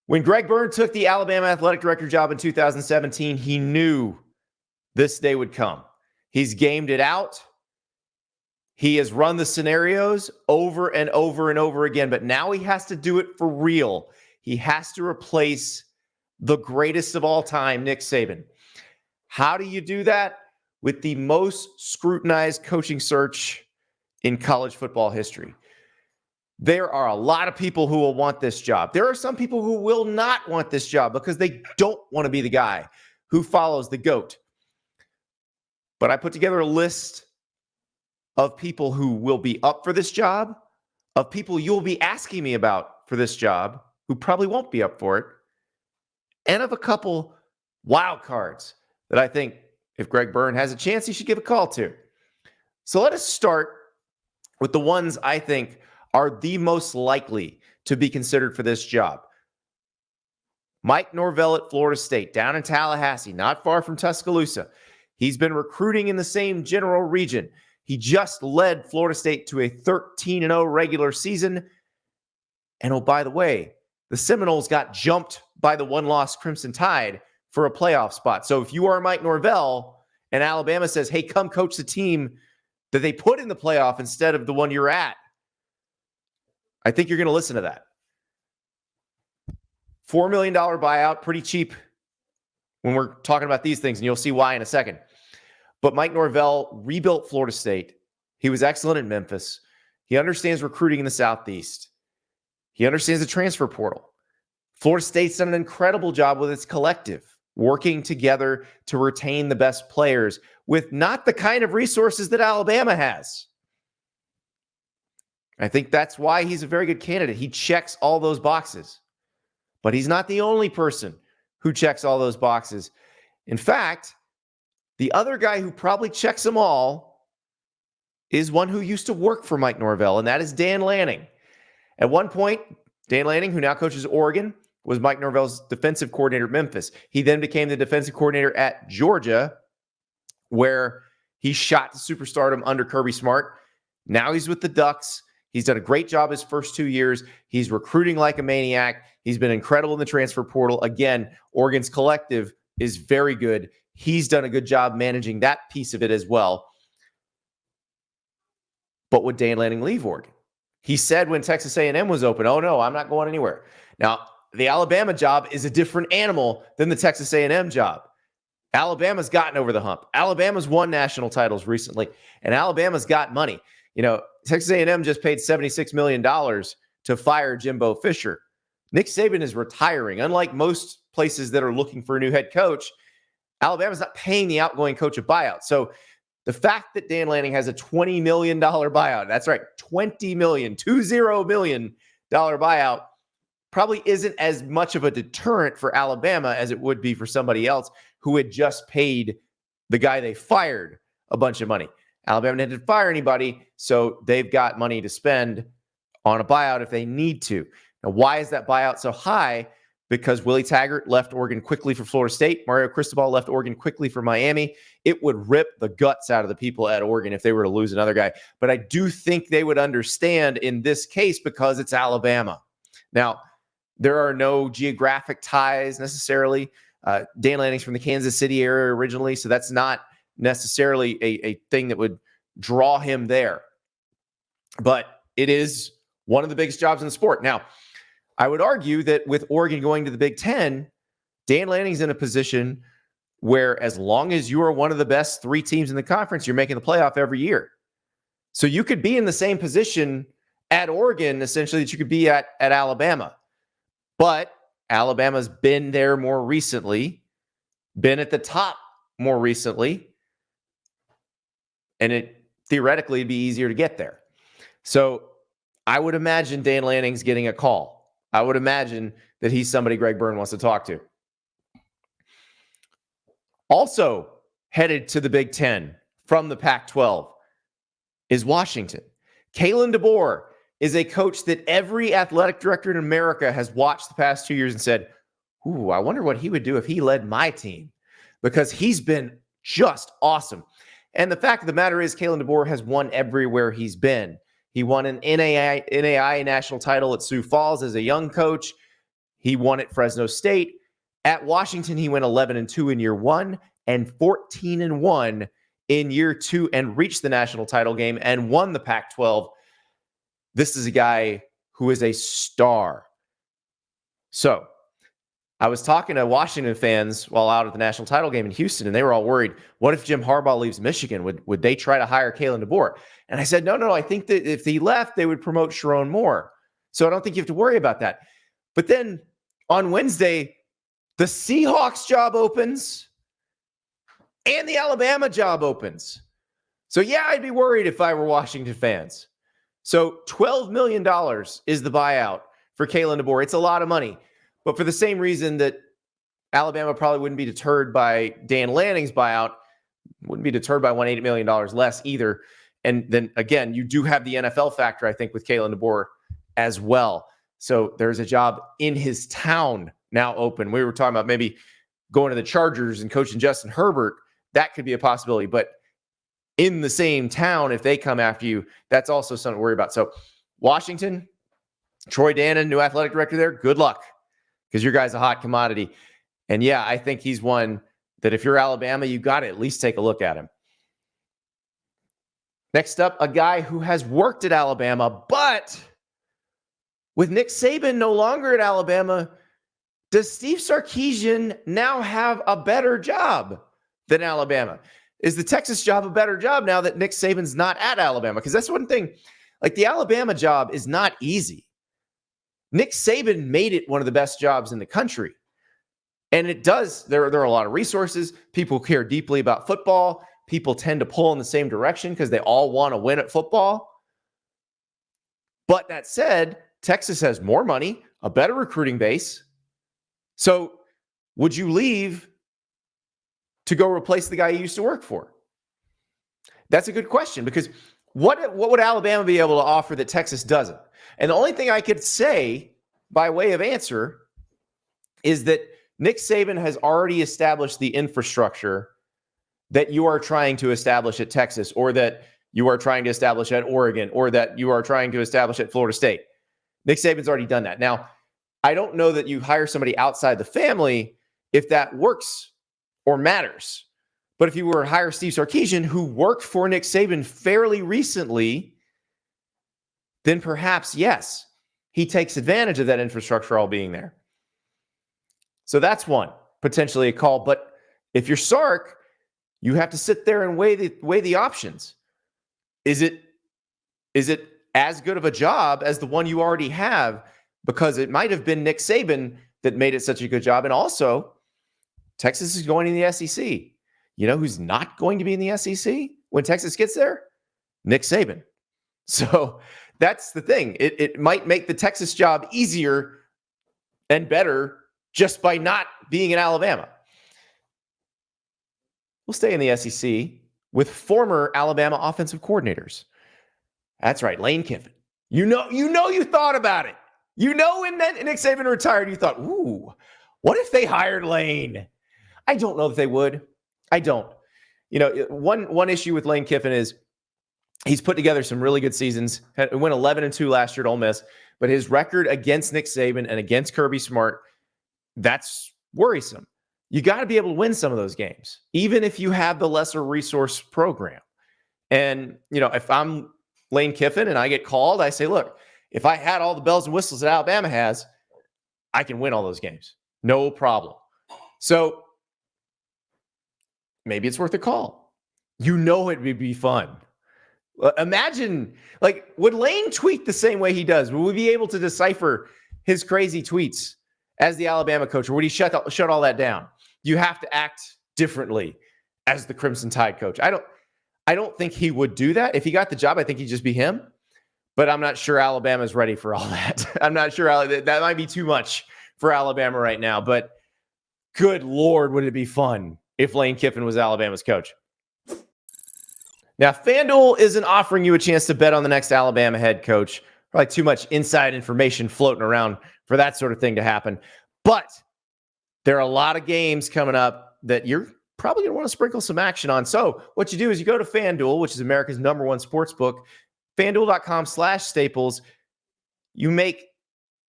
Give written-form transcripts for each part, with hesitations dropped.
When Greg Byrne took the Alabama athletic director job in 2017, he knew this day would come. He's gamed it out. He has run the scenarios over and over and over again, but now he has to do it for real. He has to replace the greatest of all time, Nick Saban. How do you do that? With the most scrutinized coaching search in college football history. There are a lot of people who will want this job. There are some people who will not want this job because they don't want to be the guy who follows the GOAT. But I put together a list of people who will be up for this job, of people you'll be asking me about for this job, who probably won't be up for it, and of a couple wild cards that I think if Greg Byrne has a chance, he should give a call to. So let us start with the ones I think are the most likely to be considered for this job. Mike Norvell at Florida State, down in Tallahassee, not far from Tuscaloosa. He's been recruiting in the same general region. He just led Florida State to a 13-0 regular season. And oh, by the way, the Seminoles got jumped by the one-loss Crimson Tide for a playoff spot. So if you are Mike Norvell and Alabama says, hey, come coach the team that they put in the playoff instead of the one you're at, I think you're going to listen to that. $4 million buyout, pretty cheap when we're talking about these things, and you'll see why in a second. But Mike Norvell rebuilt Florida State. He was excellent at Memphis. He understands recruiting in the Southeast. He understands the transfer portal. Florida State's done an incredible job with its collective, working together to retain the best players with not the kind of resources that Alabama has. I think that's why he's a very good candidate. He checks all those boxes. But he's not the only person who checks all those boxes. In fact, the other guy who probably checks them all is one who used to work for Mike Norvell, and that is Dan Lanning. At one point, Dan Lanning, who now coaches Oregon, was Mike Norvell's defensive coordinator at Memphis. He then became the defensive coordinator at Georgia, where he shot to superstardom under Kirby Smart. Now he's with the Ducks. He's done a great job his first 2 years. He's recruiting like a maniac. He's been incredible in the transfer portal. Again, Oregon's collective is very good. He's done a good job managing that piece of it as well. But would Dan Lanning leave Oregon? He said when Texas A&M was open, oh no, I'm not going anywhere. Now, the Alabama job is a different animal than the Texas A&M job. Alabama's gotten over the hump. Alabama's won national titles recently, and Alabama's got money. You know, Texas A&M just paid $76 million to fire Jimbo Fisher. Nick Saban is retiring. Unlike most places that are looking for a new head coach, Alabama's not paying the outgoing coach a buyout. So the fact that Dan Lanning has a $20 million buyout, that's right, $20 million buyout, probably isn't as much of a deterrent for Alabama as it would be for somebody else who had just paid the guy they fired a bunch of money. Alabama didn't fire anybody, so they've got money to spend on a buyout if they need to. Now, why is that buyout so high? Because Willie Taggart left Oregon quickly for Florida State. Mario Cristobal left Oregon quickly for Miami. It would rip the guts out of the people at Oregon if they were to lose another guy. But I do think they would understand in this case because it's Alabama. Now, there are no geographic ties necessarily. Dan Lanning's from the Kansas City area originally, so that's not necessarily a thing that would draw him there. But it is one of the biggest jobs in the sport. Now, I would argue that with Oregon going to the Big Ten, Dan Lanning's in a position where as long as you are one of the best three teams in the conference, you're making the playoff every year. So you could be in the same position at Oregon, essentially, that you could be at Alabama. But Alabama's been there more recently, been at the top more recently, and it theoretically would be easier to get there. So I would imagine Dan Lanning's getting a call. I would imagine that he's somebody Greg Byrne wants to talk to. Also headed to the Big Ten from the Pac-12 is Washington. Kalen DeBoer is a coach that every athletic director in America has watched the past 2 years and said, ooh, I wonder what he would do if he led my team, because he's been just awesome. And the fact of the matter is Kalen DeBoer has won everywhere he's been. He won an NAI national title at Sioux Falls as a young coach. He won at Fresno State. At Washington, he went 11-2 in year one and 14-1 in year two and reached the national title game and won the Pac-12. This is a guy who is a star. So I was talking to Washington fans while out at the national title game in Houston, and they were all worried. What if Jim Harbaugh leaves Michigan? Would they try to hire Kalen DeBoer? And I said, no, I think that if he left, they would promote Sharon Moore. So I don't think you have to worry about that. But then on Wednesday, the Seahawks job opens and the Alabama job opens. So yeah, I'd be worried if I were Washington fans. So $12 million is the buyout for Kalen DeBoer. It's a lot of money. But for the same reason that Alabama probably wouldn't be deterred by Dan Lanning's buyout, wouldn't be deterred by $180 million less either. And then again, you do have the NFL factor, I think, with Kalen DeBoer as well. So there's a job in his town now open. We were talking about maybe going to the Chargers and coaching Justin Herbert. That could be a possibility. But in the same town, if they come after you, that's also something to worry about. So Washington, Troy Dannon, new athletic director there, good luck, because your guy's a hot commodity. And yeah, I think he's one that if you're Alabama, you got to at least take a look at him. Next up, a guy who has worked at Alabama, but with Nick Saban no longer at Alabama, does Steve Sarkisian now have a better job than Alabama? Is the Texas job a better job now that Nick Saban's not at Alabama? Because that's one thing. Like, the Alabama job is not easy. Nick Saban made it one of the best jobs in the country. And it does. There are a lot of resources. People care deeply about football. People tend to pull in the same direction because they all want to win at football. But that said, Texas has more money, a better recruiting base. So would you leave to go replace the guy you used to work for? That's a good question, because what would Alabama be able to offer that Texas doesn't? And the only thing I could say by way of answer is that Nick Saban has already established the infrastructure that you are trying to establish at Texas, or that you are trying to establish at Oregon, or that you are trying to establish at Florida State. Nick Saban's already done that. Now, I don't know that you hire somebody outside the family if that works or matters. But if you were to hire Steve Sarkisian, who worked for Nick Saban fairly recently, then perhaps, yes, he takes advantage of that infrastructure all being there. So that's one, potentially a call. But if you're Sark, you have to sit there and weigh the options. Is it as good of a job as the one you already have? Because it might have been Nick Saban that made it such a good job. And also, Texas is going in the SEC. You know who's not going to be in the SEC when Texas gets there? Nick Saban. So that's the thing. It might make the Texas job easier and better just by not being in Alabama. We'll stay in the SEC with former Alabama offensive coordinators. That's right, Lane Kiffin. You thought about it. You know, when Nick Saban retired, you thought, ooh, what if they hired Lane? I don't know if they would. I don't. You know, one issue with Lane Kiffin is he's put together some really good seasons. Went 11-2 last year at Ole Miss, but his record against Nick Saban and against Kirby Smart, that's worrisome. You got to be able to win some of those games, even if you have the lesser resource program. And, you know, if I'm Lane Kiffin and I get called, I say, look, if I had all the bells and whistles that Alabama has, I can win all those games. No problem. So maybe it's worth a call. You know, it would be fun. Imagine, like, would Lane tweet the same way he does? Would we be able to decipher his crazy tweets as the Alabama coach, or would he shut all that down? You have to act differently as the Crimson Tide coach. I don't think he would do that. If he got the job, I think he'd just be him. But I'm not sure Alabama's ready for all that. I'm not sure that might be too much for Alabama right now. But good Lord, would it be fun if Lane Kiffin was Alabama's coach? Now, Fanduel isn't offering you a chance to bet on the next Alabama head coach. Probably too much inside information floating around for that sort of thing to happen. But there are a lot of games coming up that you're probably going to want to sprinkle some action on. So what you do is you go to Fanduel, which is America's #1 sportsbook, fanduel.com/Staples. You make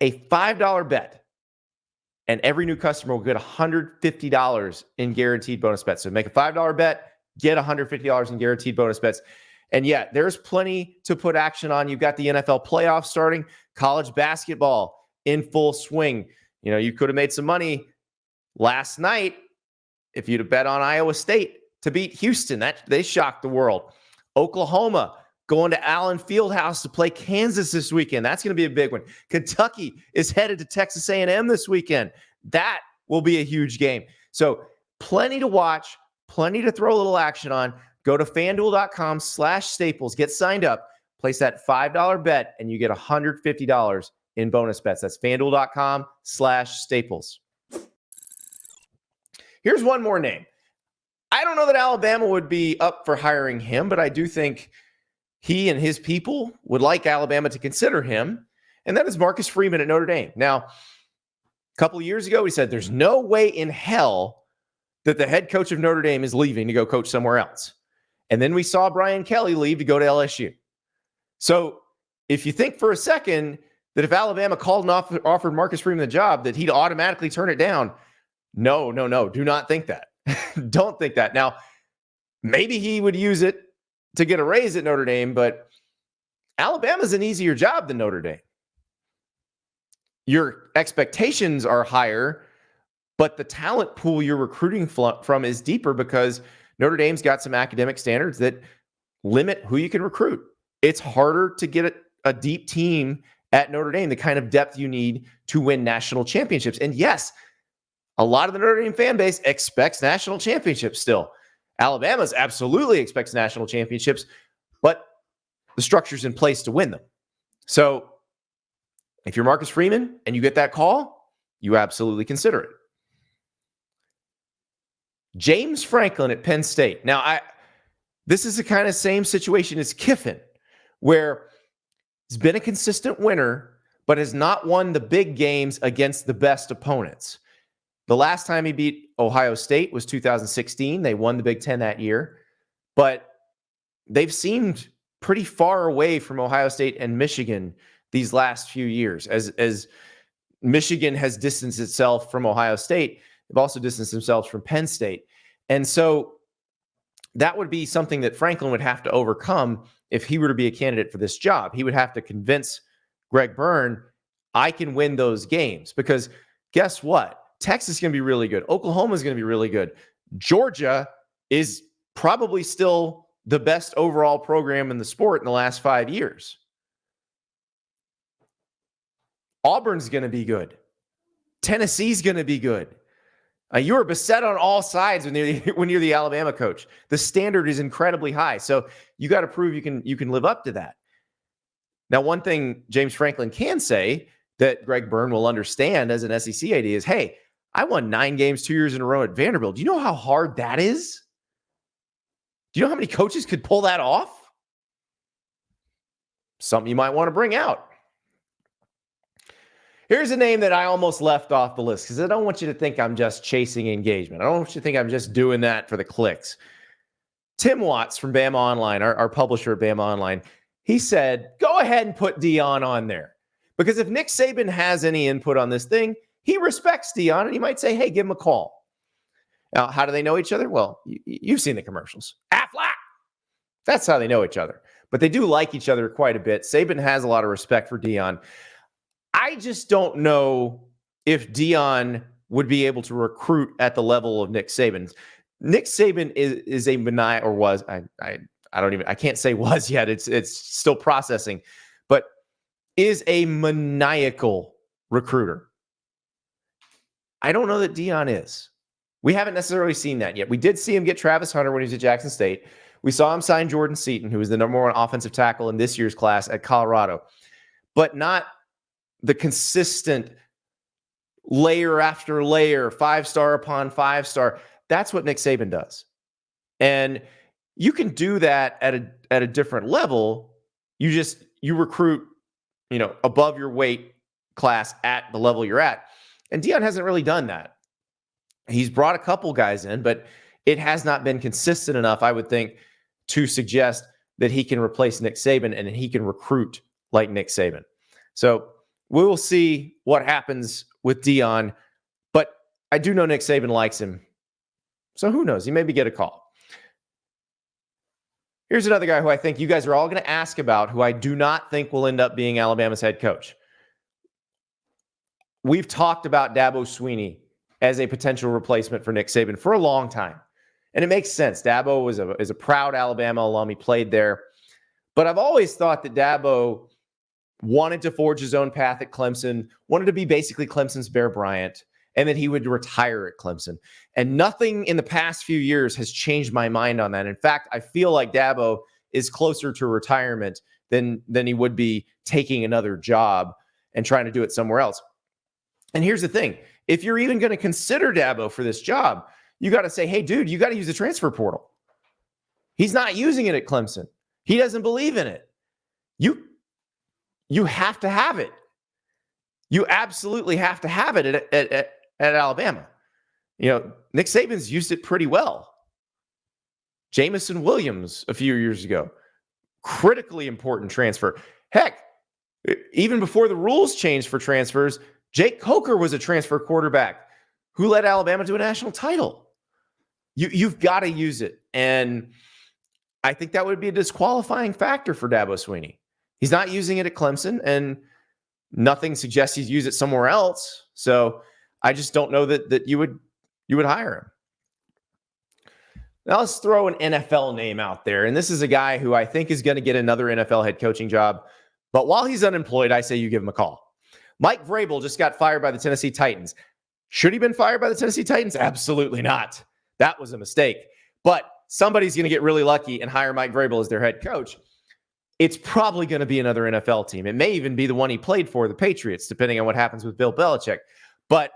a $5 bet and every new customer will get $150 in guaranteed bonus bets. So make a $5 bet, get $150 in guaranteed bonus bets. And yeah, there's plenty to put action on. You've got the NFL playoffs starting, college basketball in full swing. You could have made some money last night if you'd have bet on Iowa State to beat Houston. They shocked the world. Oklahoma going to Allen Fieldhouse to play Kansas this weekend. That's going to be a big one. Kentucky is headed to Texas A&M this weekend. That will be a huge game. So plenty to watch, plenty to throw a little action on. Go to fanduel.com/staples, get signed up, place that $5 bet, and you get $150 in bonus bets. That's fanduel.com/staples. Here's one more name. I don't know that Alabama would be up for hiring him, but I do think he and his people would like Alabama to consider him, and that is Marcus Freeman at Notre Dame. Now, a couple of years ago, we said there's no way in hell that the head coach of Notre Dame is leaving to go coach somewhere else. And then we saw Brian Kelly leave to go to LSU. So if you think for a second that if Alabama called and offered Marcus Freeman the job, that he'd automatically turn it down, no. Do not think that. Don't think that. Now, maybe he would use it to get a raise at Notre Dame, but Alabama's an easier job than Notre Dame. Your expectations are higher, but the talent pool you're recruiting from is deeper because Notre Dame's got some academic standards that limit who you can recruit. It's harder to get a deep team at Notre Dame, the kind of depth you need to win national championships. And yes, a lot of the Notre Dame fan base expects national championships still. Alabama's absolutely expects national championships, but the structure's in place to win them. So if you're Marcus Freeman and you get that call, you absolutely consider it. James Franklin at Penn State. Now, this is the kind of same situation as Kiffin, where he's been a consistent winner, but has not won the big games against the best opponents. The last time he beat Ohio State was 2016. They won the Big Ten that year, but they've seemed pretty far away from Ohio State and Michigan these last few years. As Michigan has distanced itself from Ohio State, they've also distanced themselves from Penn State. And so that would be something that Franklin would have to overcome if he were to be a candidate for this job. He would have to convince Greg Byrne, I can win those games. Because guess what? Texas is going to be really good. Oklahoma is going to be really good. Georgia is probably still the best overall program in the sport in the last 5 years. Auburn's going to be good. Tennessee's going to be good. You're beset on all sides when you're the Alabama coach. The standard is incredibly high. So you got to prove you can live up to that. Now, one thing James Franklin can say that Greg Byrne will understand as an SEC AD is, hey, I won 9 games 2 years in a row at Vanderbilt. Do you know how hard that is? Do you know how many coaches could pull that off? Something you might want to bring out. Here's a name that I almost left off the list because I don't want you to think I'm just chasing engagement. I don't want you to think I'm just doing that for the clicks. Tim Watts from Bama Online, our publisher at Bama Online, he said, go ahead and put Deion on there. Because if Nick Saban has any input on this thing, he respects Deion, and he might say, hey, give him a call. Now, how do they know each other? Well, you've seen the commercials. Aflac! That's how they know each other. But they do like each other quite a bit. Saban has a lot of respect for Deion. I just don't know if Deion would be able to recruit at the level of Nick Saban. Nick Saban is a maniacal, or was, I can't say was yet. It's still processing, but is a maniacal recruiter. I don't know that Deion is. We haven't necessarily seen that yet. We did see him get Travis Hunter when he was at Jackson State. We saw him sign Jordan Seaton, who was the number 1 offensive tackle in this year's class at Colorado, but not the consistent layer after layer, 5-star upon 5-star. That's what Nick Saban does. And you can do that at a different level. You recruit, above your weight class at the level you're at. And Deion hasn't really done that. He's brought a couple guys in, but it has not been consistent enough, I would think, to suggest that he can replace Nick Saban and he can recruit like Nick Saban. So we will see what happens with Deion. I do know Nick Saban likes him. So who knows? He maybe get a call. Here's another guy who I think you guys are all going to ask about, who I do not think will end up being Alabama's head coach. We've talked about Dabo Swinney as a potential replacement for Nick Saban for a long time. And it makes sense. Dabo is a proud Alabama alum. He played there. But I've always thought that Dabo wanted to forge his own path at Clemson, wanted to be basically Clemson's Bear Bryant, and that he would retire at Clemson. And nothing in the past few years has changed my mind on that. In fact, I feel like Dabo is closer to retirement than he would be taking another job and trying to do it somewhere else. And here's the thing. If you're even going to consider Dabo for this job, you got to say, hey, dude, you got to use the transfer portal. He's not using it at Clemson. He doesn't believe in it. You have to have it. You absolutely have to have it at Alabama. You know, Nick Saban's used it pretty well. Jamison Williams a few years ago, critically important transfer. Heck, even before the rules changed for transfers, Jake Coker was a transfer quarterback who led Alabama to a national title. You've got to use it. And I think that would be a disqualifying factor for Dabo Swinney. He's not using it at Clemson, and nothing suggests he's used it somewhere else. So I just don't know that you would hire him. Now let's throw an NFL name out there. And this is a guy who I think is going to get another NFL head coaching job. But while he's unemployed, I say you give him a call. Mike Vrabel just got fired by the Tennessee Titans. Should he have been fired by the Tennessee Titans? Absolutely not. That was a mistake. But somebody's going to get really lucky and hire Mike Vrabel as their head coach. It's probably going to be another NFL team. It may even be the one he played for, the Patriots, depending on what happens with Bill Belichick. But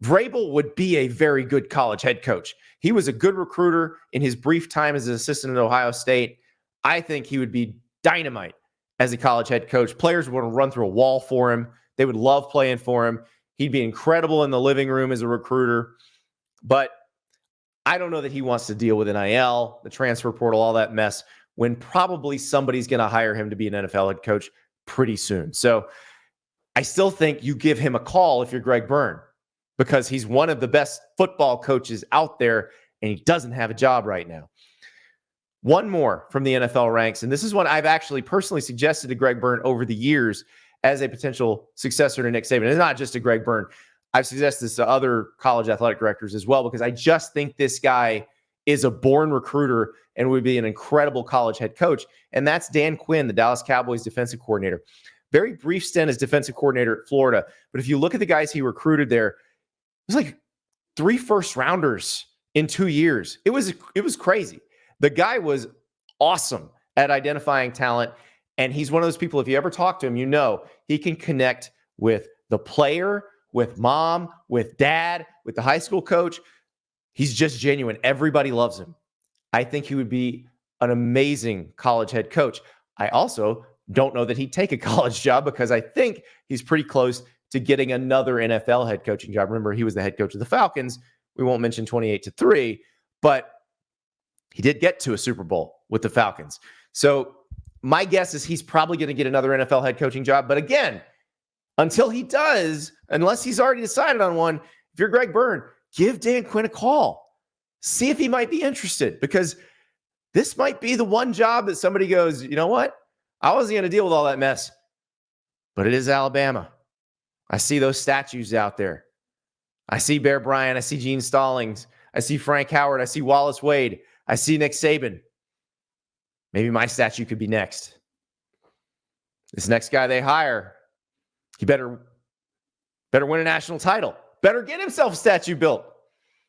Vrabel would be a very good college head coach. He was a good recruiter in his brief time as an assistant at Ohio State. I think he would be dynamite as a college head coach. Players would want to run through a wall for him. They would love playing for him. He'd be incredible in the living room as a recruiter. But I don't know that he wants to deal with NIL, the transfer portal, all that mess, when probably somebody's going to hire him to be an NFL head coach pretty soon. So I still think you give him a call if you're Greg Byrne, because he's one of the best football coaches out there, and he doesn't have a job right now. One more from the NFL ranks, and this is one I've actually personally suggested to Greg Byrne over the years as a potential successor to Nick Saban. It's not just to Greg Byrne. I've suggested this to other college athletic directors as well, because I just think this guy is a born recruiter and would be an incredible college head coach. And that's Dan Quinn, the Dallas Cowboys defensive coordinator. Very brief stint as defensive coordinator at Florida. But if you look at the guys he recruited there, it was like 3 first-rounders in 2 years. It was crazy. The guy was awesome at identifying talent. And he's one of those people, if you ever talk to him, you know he can connect with the player, with mom, with dad, with the high school coach. He's just genuine. Everybody loves him. I think he would be an amazing college head coach. I also don't know that he'd take a college job, because I think he's pretty close to getting another NFL head coaching job. Remember, he was the head coach of the Falcons. We won't mention 28-3, but he did get to a Super Bowl with the Falcons. So my guess is he's probably going to get another NFL head coaching job. But again, until he does, unless he's already decided on one, if you're Greg Byrne, give Dan Quinn a call. See if he might be interested, because this might be the one job that somebody goes, you know what? I wasn't going to deal with all that mess, but it is Alabama. I see those statues out there. I see Bear Bryant. I see Gene Stallings. I see Frank Howard. I see Wallace Wade. I see Nick Saban. Maybe my statue could be next. This next guy they hire, he better win a national title. Better get himself a statue built,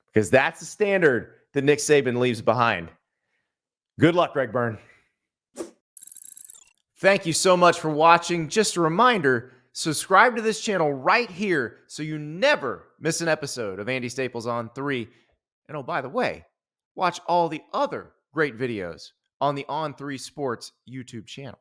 because that's the standard that Nick Saban leaves behind. Good luck, Greg Byrne. Thank you so much for watching. Just a reminder, subscribe to this channel right here so you never miss an episode of Andy Staples On 3. And oh, by the way, watch all the other great videos on the On3 Sports YouTube channel.